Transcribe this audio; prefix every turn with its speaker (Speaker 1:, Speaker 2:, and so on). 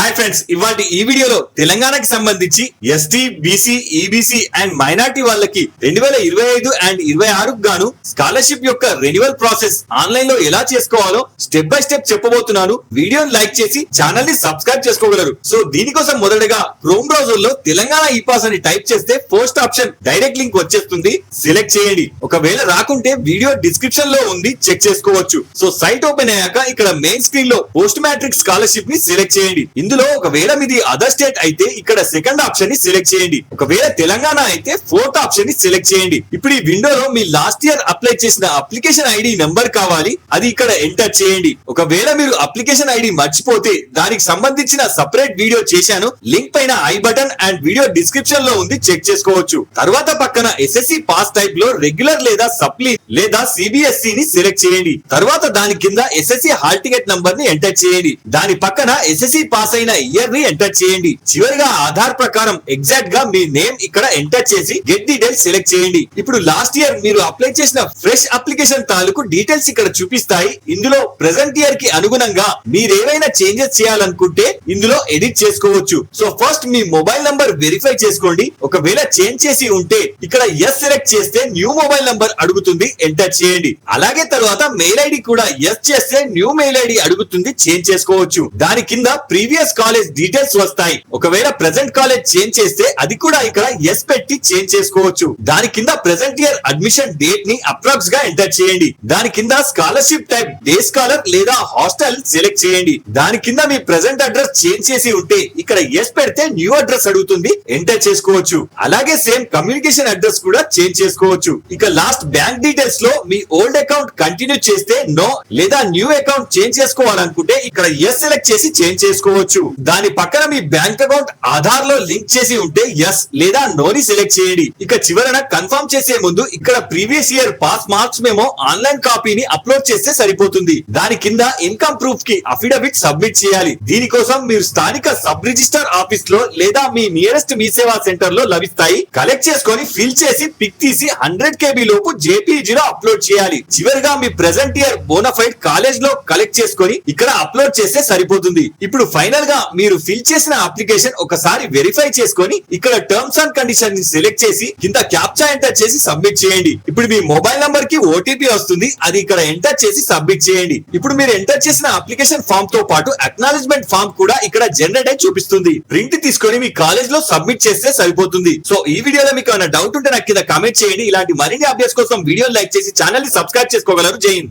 Speaker 1: Hi friends, ఇవాటి ఈ వీడియోలో తెలంగాణకి సంబంధించి ST, BC, EBC and minority వాళ్ళకి 2025 అండ్ 26 గాను స్కాలర్షిప్ యొక్క రెన్యువల్ ప్రాసెస్ ఆన్లైన్ లో ఎలా చేసుకోవాలో స్టెప్ బై స్టెప్ చెప్పబోతున్నాను. వీడియోని లైక్ చేసి ఛానల్ ని సబ్స్క్రైబ్ చేసుకోగలరు. సో దీనికోసం మొదటగా క్రోమ్ బ్రౌజర్ లో తెలంగాణ ఈ పాస్ అని టైప్ చేస్తే ఫస్ట్ ఆప్షన్ డైరెక్ట్ లింక్ వచ్చేస్తుంది. సెలెక్ట్ చేయండి. ఒకవేళ రాకుంటే వీడియో డిస్క్రిప్షన్ లో ఉంది, చెక్ చేసుకోవచ్చు. సో సైట్ ఓపెన్ అయ్యాక ఇక్కడ మెయిన్ స్క్రీన్ లో పోస్ట్ మ్యాట్రిక్ స్కాలర్షిప్ ని సెలెక్ట్ చేయండి. ఇందులో ఒకవేళ మీది అదర్ స్టేట్ అయితే ఇక్కడ సెకండ్ ఆప్షన్ ని సెలెక్ట్ చేయండి. ఒకవేళ తెలంగాణ అయితే ఫోర్త్ ఆప్షన్ ని సెలెక్ట్ చేయండి. ఇప్పుడు ఈ విండోలో మీ లాస్ట్ ఇయర్ అప్లై చేసిన అప్లికేషన్ ఐడి నెంబర్ కావాలి, అది ఇక్కడ ఎంటర్ చేయండి. ఒకవేళ మీరు అప్లికేషన్ ఐడి మర్చిపోతే దానికి సంబంధించిన సపరేట్ వీడియో చేశాను, లింక్ పైన I button and video description లో ఉంది, చెక్ చేసుకోవచ్చు. తర్వాత పక్కన ఎస్ఎస్సి పాస్ టైప్ లో రెగ్యులర్ లేదా సప్లీ లేదా సిబిఎస్ఈ ని సెలెక్ట్ చేయండి. తర్వాత దాని కింద ఎస్ఎస్సి హాల్ టికెట్ నంబర్ ని ఎంటర్ చేయండి. దాని పక్కన ఎస్ఎస్సి పాస్ అయిన ఇయర్ ని ఎంటర్ చేయండి. చివరిగా ఆధార్ ప్రకారం ఎగ్జాక్ట్ గా మీ నేమ్ ఇక్కడ ఎంటర్ చేసి గెట్ డీటెయిల్స్ సెలెక్ట్ చేయండి. ఇప్పుడు లాస్ట్ ఇయర్ మీరు అప్లై చేసిన ఫ్రెష్ అప్లికేషన్ తాలూకు డీటెయిల్స్ ఇక్కడ చూపిస్తాయి. ఇందులో ప్రెసెంట్ ఇయర్ కి అనుగుణంగా మీరేమైనా చేంజెస్ చేయాలనుకుంటే ఇందులో ఎడిట్ చేసుకోవచ్చు. సో ఫస్ట్ మీ మొబైల్ నంబర్ వెరిఫై చేసుకోండి. ఒకవేళ చేంజ్ చేసి ఉంటే ఇక్కడ ఎస్ సెలెక్ట్ చేస్తే న్యూ మొబైల్ నంబర్ అడుగుతుంది, ఎంటర్ చేయండి. అలాగే తర్వాత మెయిల్ ఐడి కూడా ఎస్ చేస్తే న్యూ మెయిల్ ఐడి అడుగుతుంది, చేంజ్ చేసుకోవచ్చు. దాని కింద ప్రీవియస్ కాలేజ్ డీటెయిల్స్ వస్తాయి. ఒకవేళ ప్రెసెంట్ కాలేజ్ చేంజ్ చేస్తే అది కూడా ఇక్కడ ఎస్ పెట్టి చేంజ్ చేసుకోవచ్చు. దాని కింద ప్రెసెంట్ ఇయర్ అడ్మిషన్ డేట్ ని అప్రాక్స్ గా ఎంటర్ చేయండి. దాని కింద స్కాలర్షిప్ టైప్ డే స్కాలర్ లేదా హాస్టల్ సెలెక్ట్ చేయండి. దాని కింద మీ ప్రెసెంట్ అడ్రస్ చేంజ్ చేసి ఉంటే ఇక్కడ ఎస్ పెడితే న్యూ అడ్రస్ అడుగుతుంది, ఎంటర్ చేసుకోవచ్చు. అలాగే సేమ్ కమ్యూనికేషన్ అడ్రస్ కూడా చేంజ్ చేసుకోవచ్చు. ఇక లాస్ట్ బ్యాంక్ డీటెయిల్స్ లో మీ ఓల్డ్ అకౌంట్ కంటిన్యూ చేస్తే నో, లేదా న్యూ అకౌంట్ చేంజ్ చేసుకోవాలనుకుంటే ఇక్కడ ఎస్ సెలెక్ట్ చేసి చేంజ్ చేసుకోవచ్చు. దాని పక్కన మీ బ్యాంక్ అకౌంట్ ఆధార్ లో లింక్ చేసి ఉంటే ఎస్ లేదా నో ని సెలెక్ట్ చేయండి. ఇక చివరన కన్ఫర్మ్ చేసే ముందు ఇక్కడ ప్రీవియస్ ఇయర్ పాస్ మార్క్స్ మేము ఆన్లైన్ కాపీని అప్లోడ్ చేస్తే సరిపోతుంది. దాని కింద ఇన్కమ్ ప్రూఫ్ కి అఫిడవిట్ సబ్మిట్ చేయాలి. దీనికోసం మీరు స్థానిక సబ్ రిజిస్టర్ ఆఫీస్ లో లేదా మీ నియరెస్ట్ మీ సేవా సెంటర్ లో లభిస్తాయి. కలెక్ట్ చేసుకొని ఫిల్ చేసి పిక్ తీసి 100 KB లోపు జేపీజీ లో అప్లోడ్ చేయాలి. చివరిగా మీ ప్రెసెంట్ ఇయర్ బోనఫైడ్ కాలేజ్ లో కలెక్ట్ చేసుకొని ఇక్కడ అప్లోడ్ చేస్తే సరిపోతుంది. ఇప్పుడు ఫైనల్ గా మీరు ఫిల్ చేసిన అప్లికేషన్ ఒకసారి వెరిఫై చేసుకొని ఇక్కడ టర్మ్స్ అండ్ కండిషన్ ని సెలెక్ట్ చేసి కింద క్యాప్చా ఎంటర్ చేసి సబ్మిట్ చేయండి. ఇప్పుడు మీ మొబైల్ నంబర్ కి ఓటీపీ వస్తుంది, అది ఇక్కడ ఎంటర్ చేసి సబ్మిట్ చేయండి. ఇప్పుడు మీరు ఎంటర్ చేసిన అప్లికేషన్ ఫామ్ తో పాటు అక్నాలెడ్జ్మెంట్ ఫామ్ కూడా ఇక్కడ జనరేట్ అయి చూపిస్తుంది. ప్రింట్ తీసుకొని మీ కాలేజ్ లో సబ్మిట్ చేస్తే సరిపోతుంది. సో ఈ వీడియోలో మీకు ఏమైనా డౌట్ ఉంటే నాకు కింద కామెంట్ చేయండి. ఇలాంటి మరిన్ని అప్డేట్స్ కోసం వీడియో లైక్ చేసి ఛానల్ ని సబ్స్క్రైబ్ చేసుకోగలరు. జై హింద్.